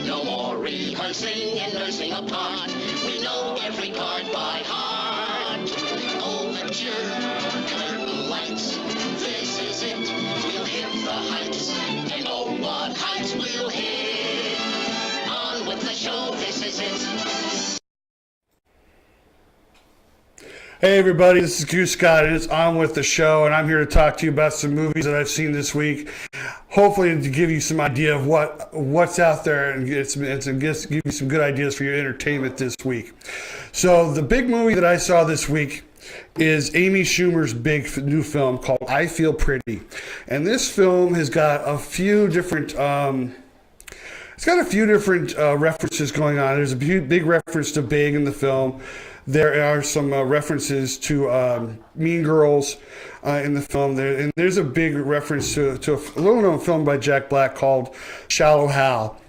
No more rehearsing and nursing a part. We know every card by heart. Overture, curtain lights. This is it. We'll hit the heights. And oh, what heights we'll hit. On with the show. This is it. Hey everybody, this is Goose Scott. It's On With The Show, and I'm here to talk to you about some movies that I've seen this week. Hopefully to give you some idea of what's out there and give you some good ideas for your entertainment this week. So the big movie that I saw this week is Amy Schumer's big new film called I Feel Pretty. And this film has got a few different references going on. There's a big reference to Big in the film. There are some references to Mean Girls in the film. And there's a big reference to a little-known film by Jack Black called Shallow Hal.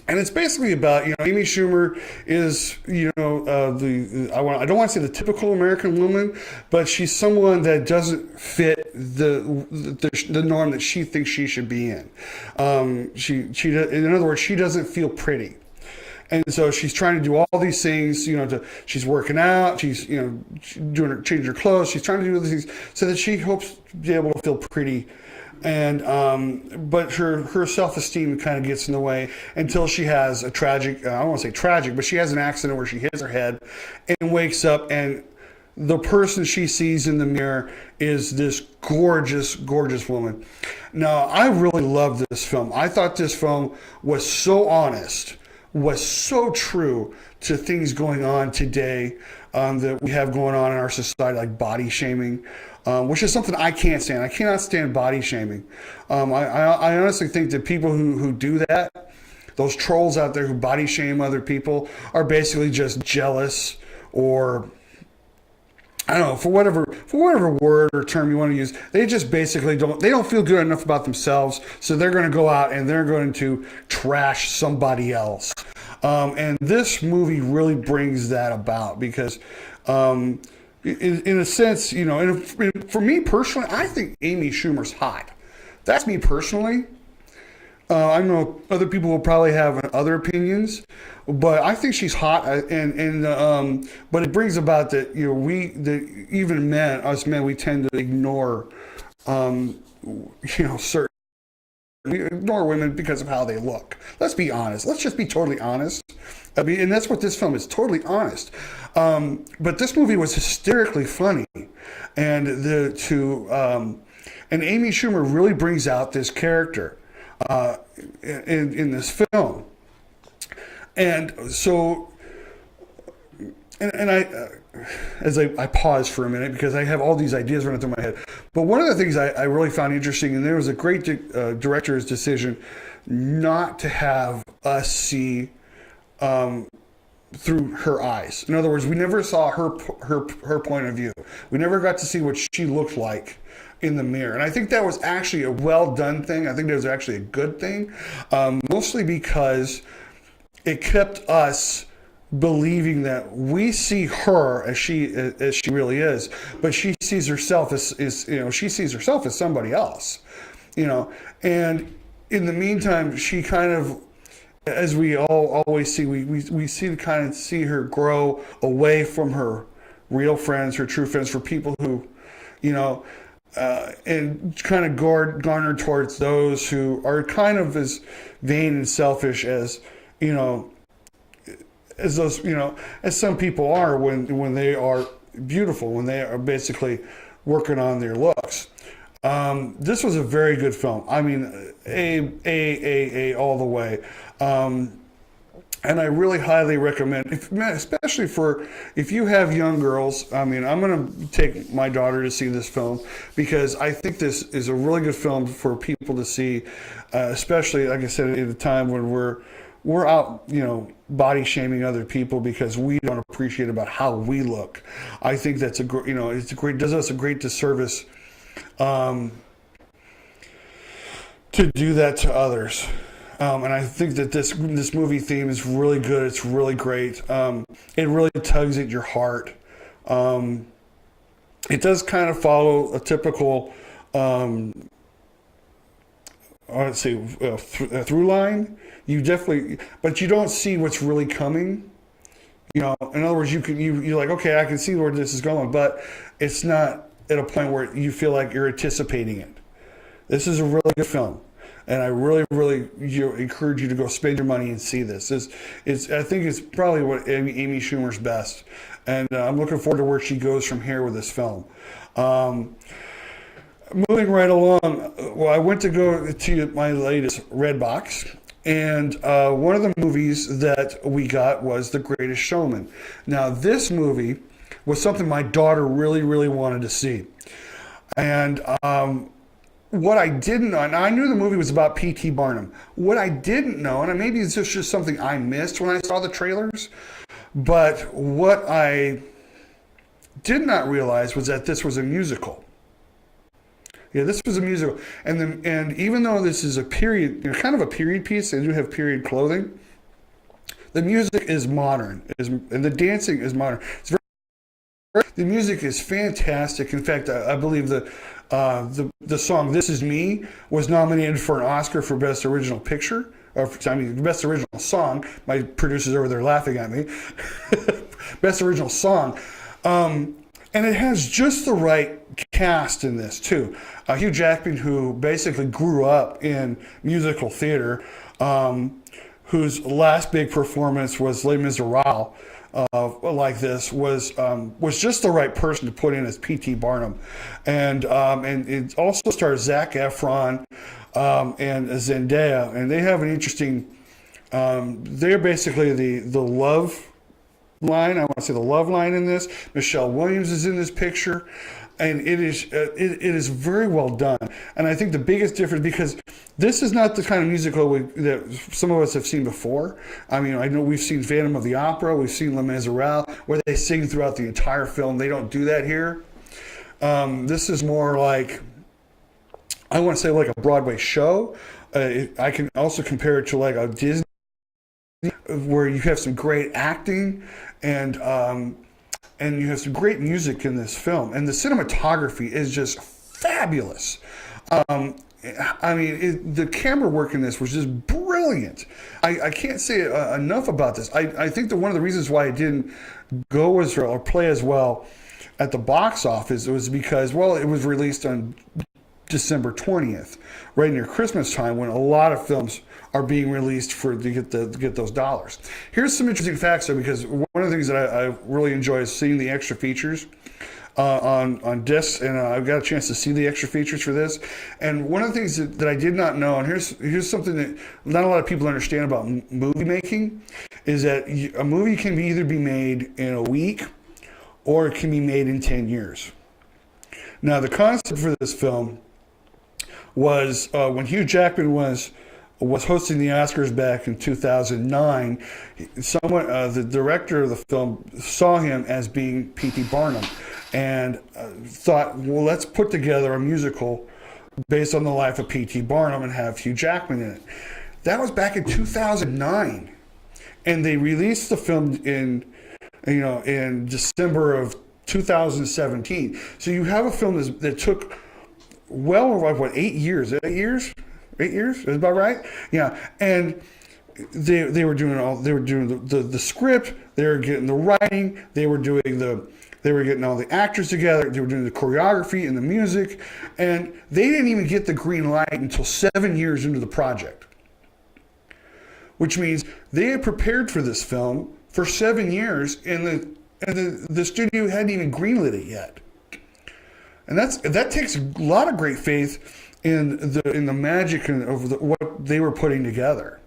And it's basically about, Amy Schumer is, I don't want to say the typical American woman, but she's someone that doesn't fit the norm that she thinks she should be in. In other words, she doesn't feel pretty. And so she's trying to do all these things, she's working out, she's, changing her clothes, she's trying to do these things so that she hopes to be able to feel pretty. And, but her self-esteem kind of gets in the way until she has a tragic, I don't want to say tragic, but she has an accident where she hits her head and wakes up, and the person she sees in the mirror is this gorgeous, gorgeous woman. Now, I really love this film. I thought this film was so honest, was so true to things going on today that we have going on in our society, like body shaming, which is something I can't stand. I cannot stand body shaming. I honestly think that people who do that, those trolls out there who body shame other people, are basically just jealous, or I don't know, for whatever word or term you want to use, they just basically don't feel good enough about themselves, so they're going to go out and they're going to trash somebody else. And this movie really brings that about because, in a sense, for me personally, I think Amy Schumer's hot. That's me personally. I know other people will probably have other opinions, but I think she's hot, but it brings about that even us men, we tend to ignore certain. We ignore women because of how they look. Let's be honest. Let's just be totally honest. I mean, and that's what this film is, totally honest. But this movie was hysterically funny, and and Amy Schumer really brings out this character in this film. And so, as I pause for a minute because I have all these ideas running through my head. But one of the things I really found interesting, and there was a great director's decision not to have us see through her eyes. In other words, we never saw her point of view. We never got to see what she looked like in the mirror. And I think that was actually a well done thing. I think that was actually a good thing, mostly because it kept us believing that we see her as she really is, but she sees herself as somebody else, and in the meantime, she kind of, as we all always see, we see her grow away from her real friends, her true friends, for people who, and kind of garner towards those who are kind of as vain and selfish as, as those, as some people are when they are beautiful, when they are basically working on their looks. This was a very good film. I mean, A all the way. And I really highly recommend, especially if you have young girls. I mean, I'm going to take my daughter to see this film because I think this is a really good film for people to see, especially, like I said, at a time when we're out, body shaming other people because we don't appreciate about how we look. I think that's does us a great disservice to do that to others. And I think that this movie theme is really good. It's really great. It really tugs at your heart. It does kind of follow a typical let's say, through line. You definitely, but you don't see what's really coming. In other words, you're like, okay, I can see where this is going, but it's not at a point where you feel like you're anticipating it. This is a really good film, and I really, really encourage you to go spend your money and see this. I think it's probably what Amy Schumer's best, and I'm looking forward to where she goes from here with this film. Moving right along, well, I went to go to my latest Redbox, and one of the movies that we got was The Greatest Showman. Now, this movie was something my daughter really, really wanted to see. And what I didn't know, and I knew the movie was about P.T. Barnum. What I didn't know, and maybe it's just something I missed when I saw the trailers, but what I did not realize was that this was a musical. Yeah, this was a musical, and even though this is a period, kind of a period piece, they do have period clothing. The music is modern, and the dancing is modern. The music is fantastic. In fact, I believe the song "This Is Me" was nominated for an Oscar for Best Original Picture, Best Original Song. My producer's over there laughing at me. Best Original Song. And it has just the right cast in this, too. Hugh Jackman, who basically grew up in musical theater, whose last big performance was Les Miserables, like this, was just the right person to put in as P.T. Barnum. And it also stars Zac Efron and Zendaya, and they have an interesting, they're basically the love line. I want to say the love line in this. Michelle Williams is in this picture, and it is very well done. And I think the biggest difference, because this is not the kind of musical that some of us have seen before. I mean, I know we've seen Phantom of the Opera, we've seen Les Miserables, where they sing throughout the entire film. They don't do that here. This is more like, I want to say like a Broadway show. I can also compare it to like a Disney, where you have some great acting and you have some great music in this film, and the cinematography is just fabulous. I mean, the camera work in this was just brilliant. I can't say enough about this. I think that one of the reasons why it didn't go as well or play as well at the box office was because, well, it was released on December 20th, right near Christmas time, when a lot of films are being released to get those dollars. Here's some interesting facts, though, because one of the things that I really enjoy is seeing the extra features on discs, and I've got a chance to see the extra features for this. And one of the things that I did not know, and here's something that not a lot of people understand about movie making, is that a movie can either be made in a week or it can be made in 10 years. Now, the concept for this film was when Hugh Jackman was hosting the Oscars back in 2009, the director of the film saw him as being P.T. Barnum and thought, well, let's put together a musical based on the life of P.T. Barnum and have Hugh Jackman in it. That was back in 2009, and they released the film in December of 2017. So you have a film that took well over 8 years. 8 years? 8 years? Is about right? Yeah. And they were doing the script, they were getting the writing, they were getting all the actors together, they were doing the choreography and the music, and they didn't even get the green light until 7 years into the project. Which means they had prepared for this film for 7 years, and the studio hadn't even greenlit it yet. And that takes a lot of great faith in the magic of what they were putting together.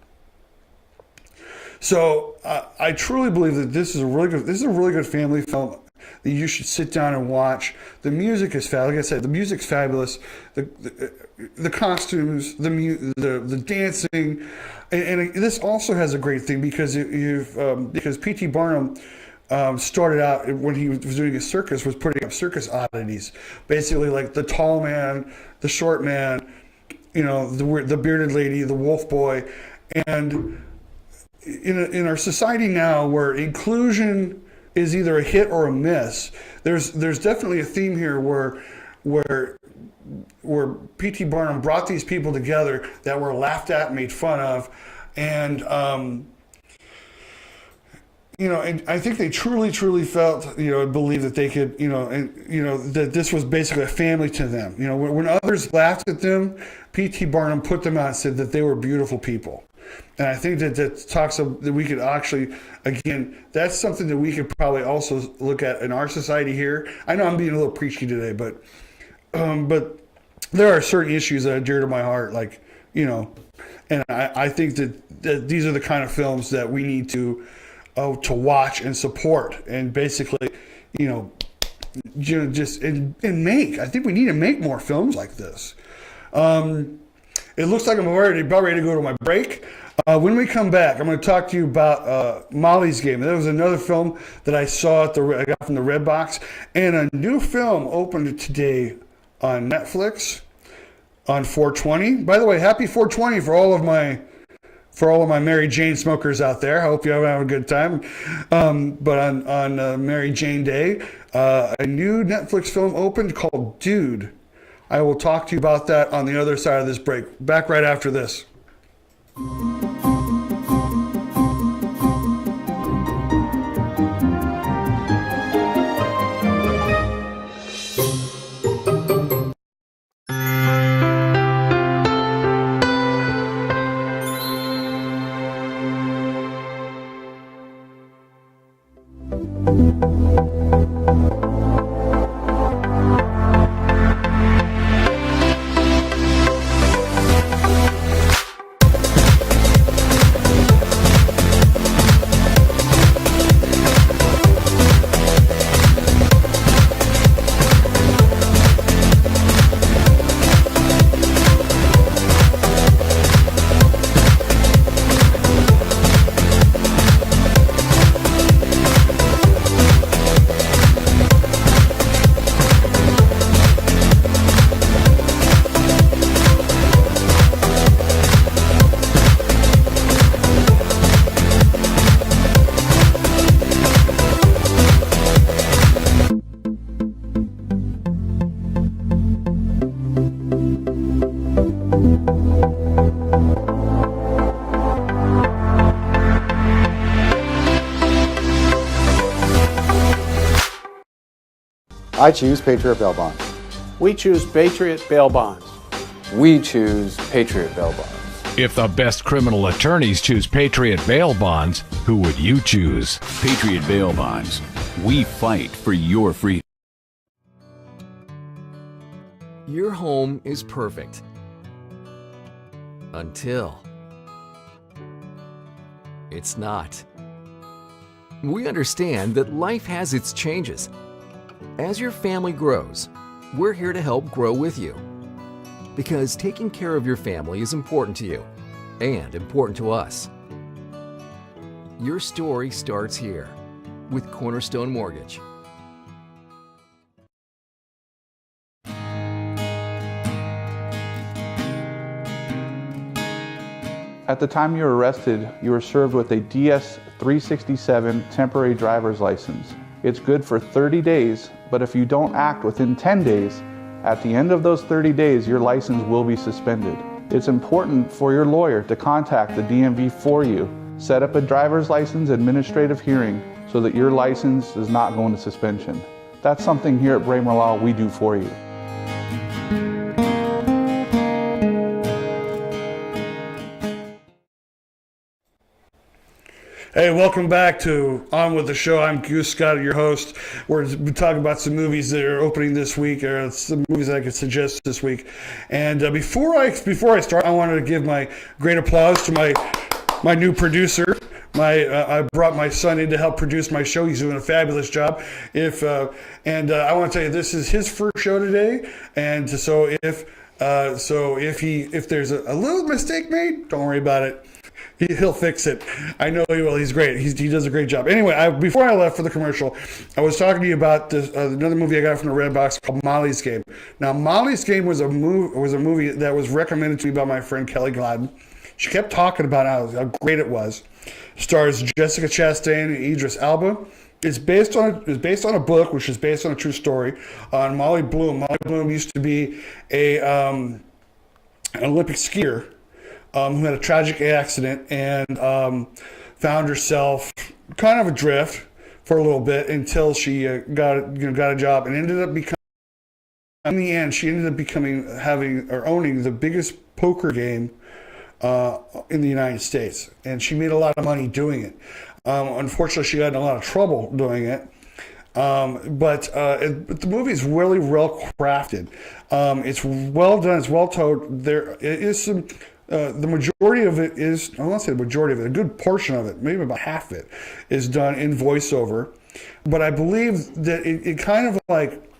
So I truly believe that this is a really good family film that you should sit down and watch. The music is fabulous. Like I said, the music's fabulous. The costumes, the dancing, and this also has a great thing because P.T. Barnum started out when he was doing his circus, was putting up circus oddities, basically like the tall man, the short man, the bearded lady, the wolf boy, and in our society now, where inclusion is either a hit or a miss, there's definitely a theme here where where P.T. Barnum brought these people together that were laughed at, made fun of, and and I think they truly felt, believed that they could, that this was basically a family to them. When others laughed at them, P.T. Barnum put them out and said that they were beautiful people. And I think that talks of that we could actually, again, that's something that we could probably also look at in our society here. I know I'm being a little preachy today, but there are certain issues that are dear to my heart, and I think that these are the kind of films that we need to watch and support, and basically, just and make. I think we need to make more films like this. It looks like I'm about ready to go to my break. When we come back, I'm going to talk to you about Molly's Game. That was another film that I saw I got from the Red Box, and a new film opened today on Netflix on 420. By the way, happy 420 for all of my Mary Jane smokers out there. I hope you have a good time. But on Mary Jane Day, a new Netflix film opened called Dude. I will talk to you about that on the other side of this break. Back right after this. I choose Patriot Bail Bonds. We choose Patriot Bail Bonds. We choose Patriot Bail Bonds. If the best criminal attorneys choose Patriot Bail Bonds, who would you choose? Patriot Bail Bonds. We fight for your freedom. Your home is perfect. Until it's not. We understand that life has its changes. As your family grows, we're here to help grow with you. Because taking care of your family is important to you and important to us. Your story starts here with Cornerstone Mortgage. At the time you were arrested, you were served with a DS-367 temporary driver's license. It's good for 30 days, but if you don't act within 10 days, at the end of those 30 days, your license will be suspended. It's important for your lawyer to contact the DMV for you. Set up a driver's license administrative hearing so that your license is not going to suspension. That's something here at Braemar Law we do for you. Hey, welcome back to On With The Show. I'm Goose Scott, your host. We're talking about some movies that are opening this week, or some movies that I could suggest this week. And before I start, I wanted to give my great applause to my new producer. I brought my son in to help produce my show. He's doing a fabulous job. I want to tell you, this is his first show today, and so if there's a little mistake made, don't worry about it. He'll fix it. I know he will. He's great. He does a great job. Anyway, before I left for the commercial, I was talking to you about this, another movie I got from the Red Box called Molly's Game. Now, Molly's Game was a movie that was recommended to me by my friend Kelly Gladden. She kept talking about how great it was. Stars Jessica Chastain and Idris Elba. it's based on a book, which is based on a true story on Molly Bloom. Molly Bloom used to be an Olympic skier who had a tragic accident and found herself kind of adrift for a little bit until she got a job and ended up becoming. In the end, she ended up owning the biggest poker game in the United States, and she made a lot of money doing it. Unfortunately, she got in a lot of trouble doing it. But the movie is really well crafted. It's well done. It's well told. There is some. The majority of it is, I won't say the majority of it, a good portion of it, maybe about half of it, is done in voiceover. But I believe that it kind of like,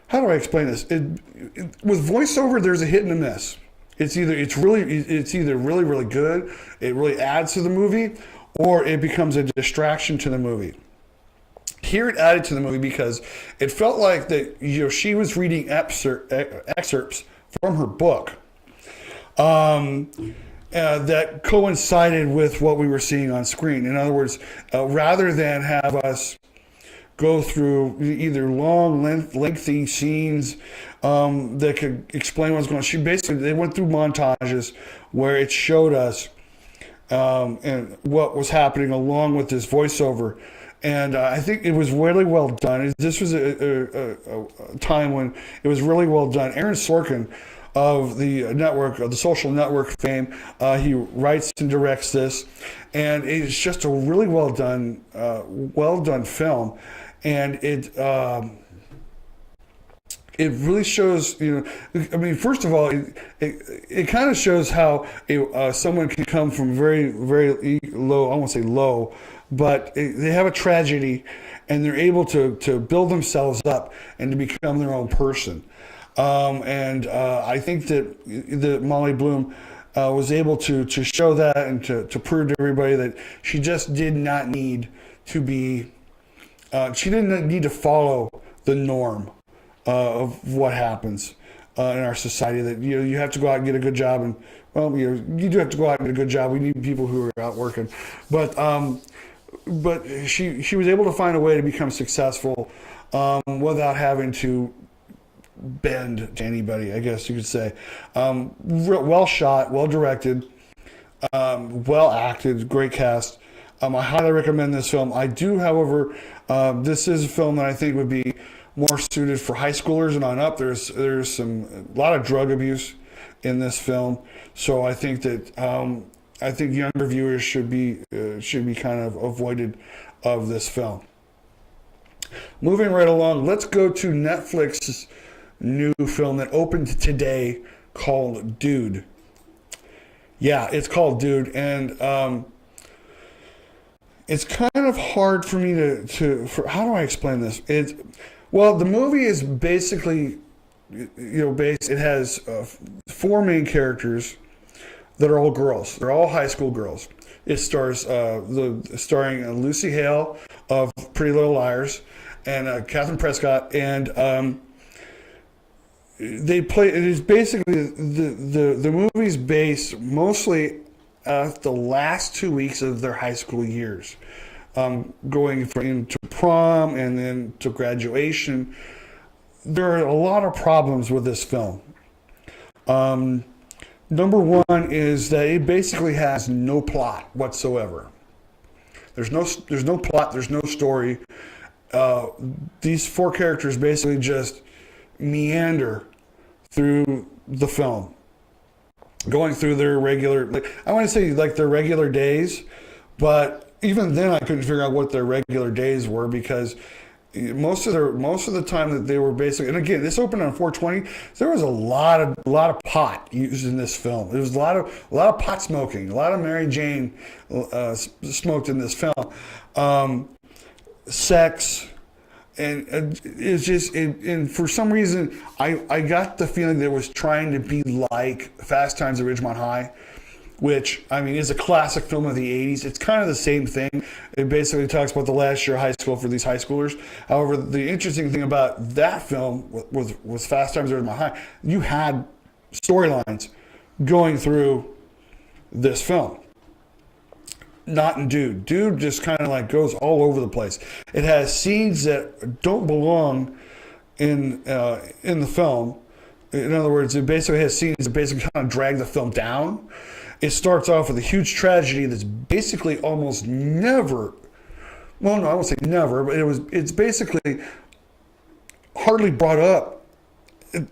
how do I explain this? With voiceover, there's a hit and a miss. It's either really, really good, it really adds to the movie, or it becomes a distraction to the movie. Here it added to the movie because it felt like that she was reading excerpts from her book. That coincided with what we were seeing on screen. In other words, rather than have us go through either long, lengthy scenes that could explain what's going on, they went through montages where it showed us and what was happening along with this voiceover. And I think it was really well done. This was a time when it was really well done. Aaron Sorkin of the network, of the Social Network fame, he writes and directs this, and it's just a really well done film, and it really shows. I mean, first of all, it kind of shows how someone can come from very, very low. I won't say low, but they have a tragedy, and they're able to build themselves up and to become their own person. I think that Molly Bloom was able to show that and to prove to everybody that she just did not need to be, she didn't need to follow the norm of what happens in our society. That you have to go out and get a good job, and well, you do have to go out and get a good job. We need people who are out working, but she was able to find a way to become successful without having to bend to anybody, I guess you could say. Well shot, well directed, well acted, great cast. I highly recommend this film. I do, however, this is a film that I think would be more suited for high schoolers and on up. There's a lot of drug abuse in this film, so I think that younger viewers should be kind of avoided of this film. Moving right along, let's go to Netflix's new film that opened today called Dude. Yeah, it's called Dude, and it's kind of hard for me to how do I explain this? The movie is basically, it has 4 main characters that are all girls. They're all high school girls. It stars starring Lucy Hale of Pretty Little Liars and Catherine Prescott, and they play. It is basically the movie's based mostly at the last 2 weeks of their high school years, going into prom and then to graduation. There are a lot of problems with this film. Number one is that it basically has no plot whatsoever. There's no plot. There's no story. These 4 characters basically just meander through the film, going through their regular, I want to say like their regular days, but even then I couldn't figure out what their regular days were, because most of the time that they were basically, and again, this opened on 420. There was a lot of pot used in this film. There was a lot of pot smoking, a lot of Mary Jane smoked in this film, sex. And it's just, and for some reason, I got the feeling that it was trying to be like Fast Times at Ridgemont High, which, I mean, is a classic film of the 80s. It's kind of the same thing. It basically talks about the last year of high school for these high schoolers. However, the interesting thing about that film was Fast Times at Ridgemont High. You had storylines going through this film. not in Dude. Dude just kind of like goes all over the place. It has scenes that don't belong in the film. In other words, it basically has scenes that basically kind of drag the film down. It starts off with a huge tragedy that's basically almost never, well, no, I won't say never, but it's basically hardly brought up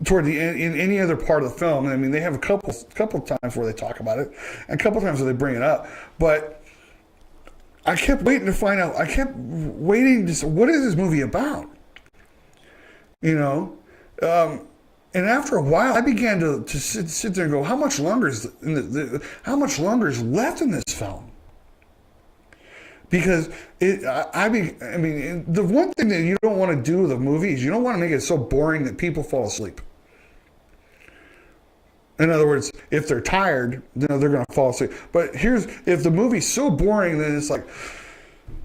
toward the end in any other part of the film. I mean, they have a couple times where they talk about it, and a couple times where they bring it up, but I kept waiting to find out. I kept waiting to say, what is this movie about? You know, and after a while, I began to sit there and go, how much longer is how much longer is left in this film? Because I mean, the one thing that you don't want to do with a movie is you don't want to make it so boring that people fall asleep. In other words, if they're tired, they're going to fall asleep. But if the movie's so boring, then it's like,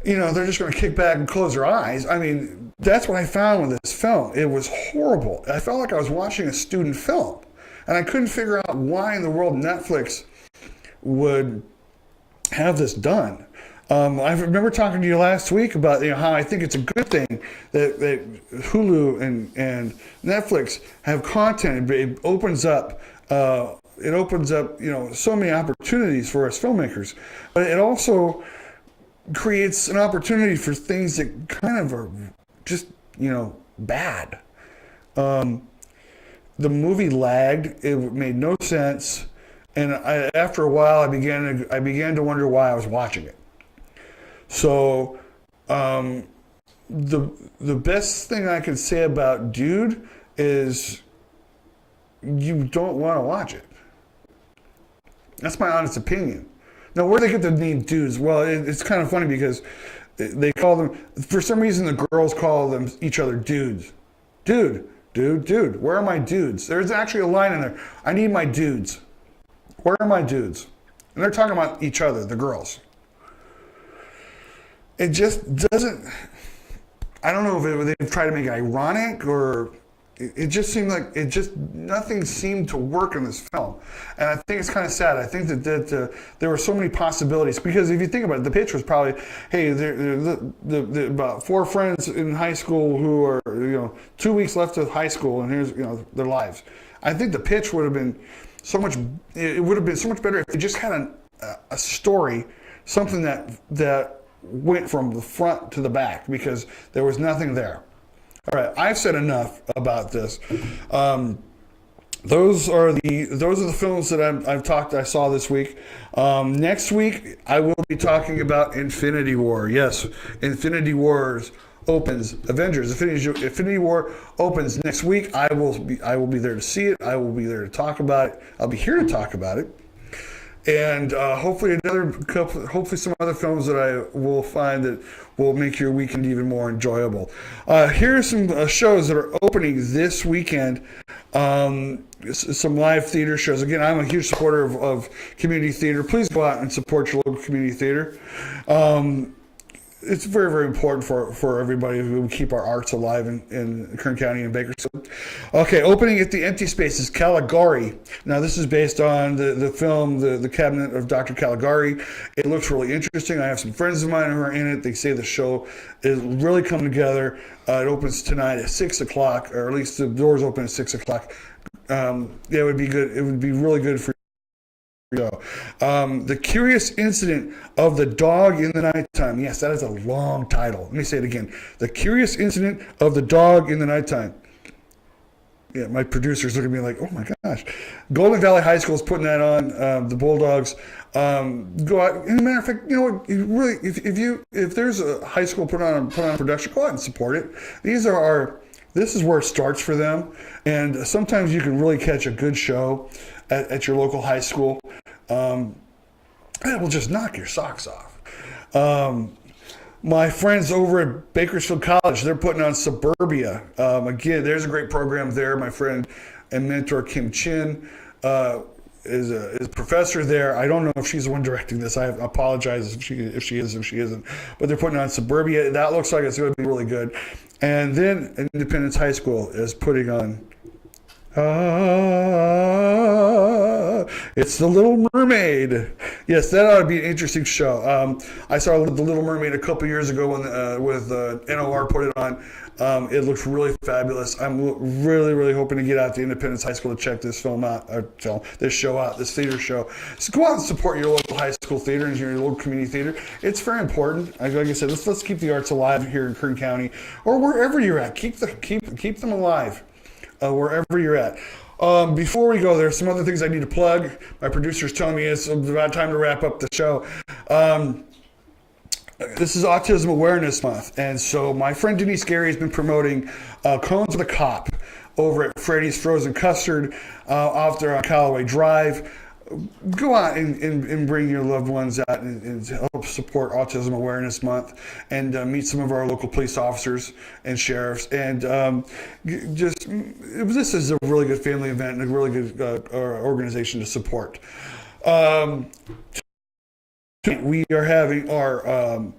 you know, they're just going to kick back and close their eyes. I mean, that's what I found with this film. It was horrible. I felt like I was watching a student film. And I couldn't figure out why in the world Netflix would have this done. I remember talking to you last week about, you know, how I think it's a good thing that Hulu and Netflix have content. It opens up, you know, so many opportunities for us filmmakers. But it also creates an opportunity for things that kind of are just, you know, bad. The movie lagged. It made no sense. And after a while, I began to wonder why I was watching it. So, the best thing I can say about Dude is you don't want to watch it. That's my honest opinion. Now, where they get the name Dudes? Well, it's kind of funny because they call them, for some reason, the girls call them each other dudes. Dude, where are my dudes? There's actually a line in there. I need my dudes. Where are my dudes? And they're talking about each other, the girls. It just doesn't, I don't know if they've tried to make it ironic or it just seemed like nothing seemed to work in this film. And I think it's kind of sad. I think that there were so many possibilities because if you think about it, the pitch was probably, hey, the about 4 friends in high school who are, you know, 2 weeks left of high school and here's, you know, their lives. I think the pitch would have been it would have been so much better if they just had a story, something that went from the front to the back because there was nothing there. All right, I've said enough about this. Those are the films that I saw this week. Next week I will be talking about Infinity War. Yes, Infinity Wars opens. Infinity War opens next week. I will be there to see it. I will be there to talk about it. I'll be here to talk about it. And hopefully some other films that I will find that will make your weekend even more enjoyable. Here are some shows that are opening this weekend. Some live theater shows. Again, I'm a huge supporter of community theater. Please go out and support your local community theater. It's very, very important for everybody to keep our arts alive in Kern County and Bakersfield. Okay, opening at the Empty Space is Caligari. Now, this is based on the film, The Cabinet of Dr. Caligari. It looks really interesting. I have some friends of mine who are in it. They say the show is really coming together. It opens tonight at 6 o'clock, or at least the doors open at 6 o'clock. It would be good. It would be really good for The Curious Incident of the Dog in the Nighttime. Yes, that is a long title. Let me say it again. The Curious Incident of the Dog in the Nighttime. Yeah, my producers look at me like, oh my gosh. Golden Valley High School is putting that on. The Bulldogs. Go out. As a matter of fact, you know what? You really, if there's a high school put on a production, go out and support it. This is where it starts for them. And sometimes you can really catch a good show at your local high school. It will just knock your socks off. My friends over at Bakersfield College, they're putting on Suburbia. Again, there's a great program there. My friend and mentor Kim Chin is a professor there. I don't know if she's the one directing this. I apologize if she is, if she isn't. But they're putting on Suburbia. That looks like it's going to be really good. And then Independence High School is putting on It's The Little Mermaid. Yes, that ought to be an interesting show. I saw The Little Mermaid a couple years ago when with NOR put it on. It looks really fabulous. I'm really hoping to get out to Independence High School to check this film out, this show out, this theater show. So go out and support your local high school theater and your local community theater. It's very important. Like I said, let's keep the arts alive here in Kern County or wherever you're at. Keep them alive wherever you're at. Before we go, there's some other things I need to plug. My producer's telling me it's about time to wrap up the show. This is Autism Awareness Month, and so my friend Denise Gary has been promoting Cones with a Cop over at Freddy's Frozen Custard off there on Callaway Drive. Go out and bring your loved ones out and help support Autism Awareness Month and meet some of our local police officers and sheriffs. And this is a really good family event and a really good organization to support. We are having our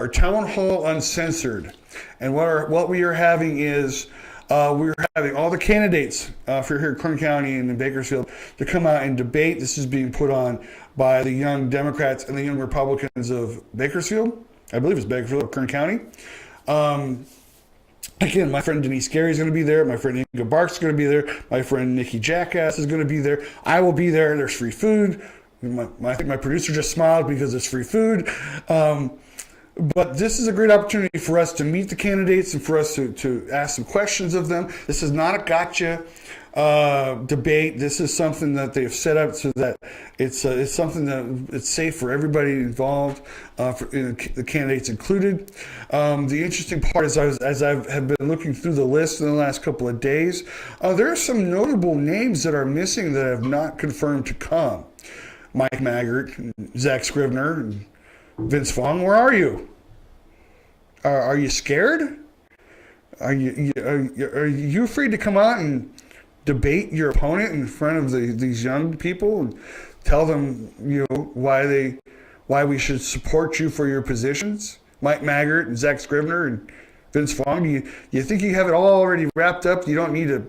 town hall uncensored, and what we are having is we're having all the candidates for here in Kern County and in Bakersfield to come out and debate. This is being put on by the young Democrats and the young Republicans of Bakersfield. I believe it's Bakersfield, Kern County. Again, my friend Denise Gary is going to be there. My friend Inga Barks is going to be there. My friend Nikki Jackass is going to be there. I will be there. There's free food. I think my producer just smiled because it's free food. But this is a great opportunity for us to meet the candidates and for us to ask some questions of them. This is not a gotcha debate. This is something that they've set up so that it's something that it's safe for everybody involved, the candidates included. The interesting part is as I have been looking through the list in the last couple of days, there are some notable names that are missing that have not confirmed to come. Mike Maggart, Zach Scrivener, and Vince Vaughn, where are you? Are you scared? Are you afraid to come out and debate your opponent in front of these young people and tell them why we should support you for your positions? Mike Maggart and Zach Scrivener and Vince Vaughn, you think you have it all already wrapped up? You don't need to.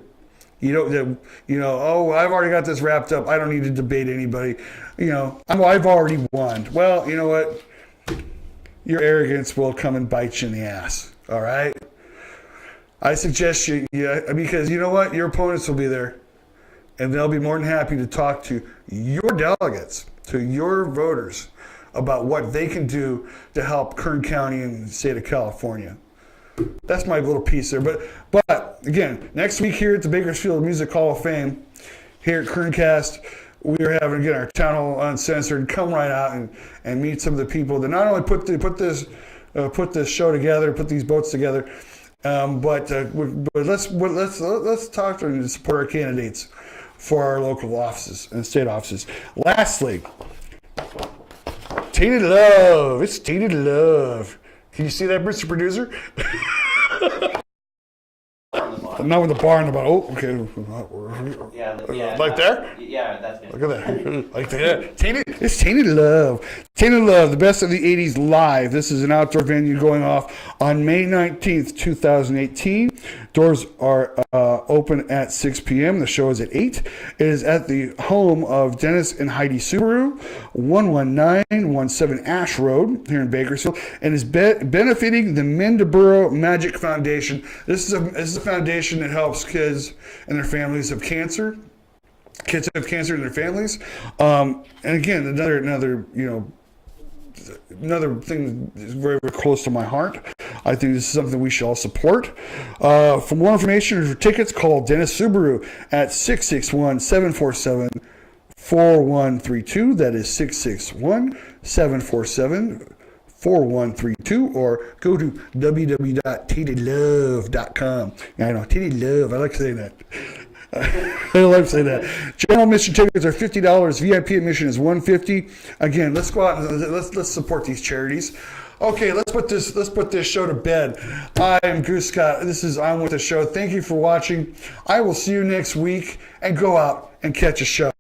I've already got this wrapped up. I don't need to debate anybody. I've already won. Well, you know what? Your arrogance will come and bite you in the ass. All right? I suggest because you know what? Your opponents will be there, and they'll be more than happy to talk to your delegates, to your voters, about what they can do to help Kern County and the state of California. That's my little piece there. But again, next week here at the Bakersfield Music Hall of Fame, here at Kerncast, we are having again our Town Hall Uncensored. Come right out and meet some of the people that not only put this show together, put these boats together, but let's talk to them and support our candidates for our local offices and state offices. Lastly, Tainted Love. It's Tainted Love. Can you see that, Mr. Producer? Not with the bar in the bottom. Oh, okay. Yeah. Like there? Yeah, that's good. Look at that. Like that. It's Tainted Love. Tainted Love, the best of the 80s live. This is an outdoor venue going off on May 19th, 2018. Doors are open at 6 p.m. The show is at 8. It is at the home of Dennis and Heidi Subaru, 11917 Ash Road here in Bakersfield, and is benefiting the Mendaburo Magic Foundation. This is a foundation that helps kids and their families of cancer. Kids have cancer in their families. And again, another thing that's very, very close to my heart. I think this is something we should all support. For more information or for tickets, call Dennis Subaru at 661-747-4132. That is 661-747-4132, or go to www.taintedlove.com. I know, Tainted Love. I like saying that. I love saying that. General admission tickets are $50. VIP admission is $150. Again, let's go out and let's support these charities. Okay, let's put this show to bed. I am Goose Scott. This is On With The Show. Thank you for watching. I will see you next week, and go out and catch a show.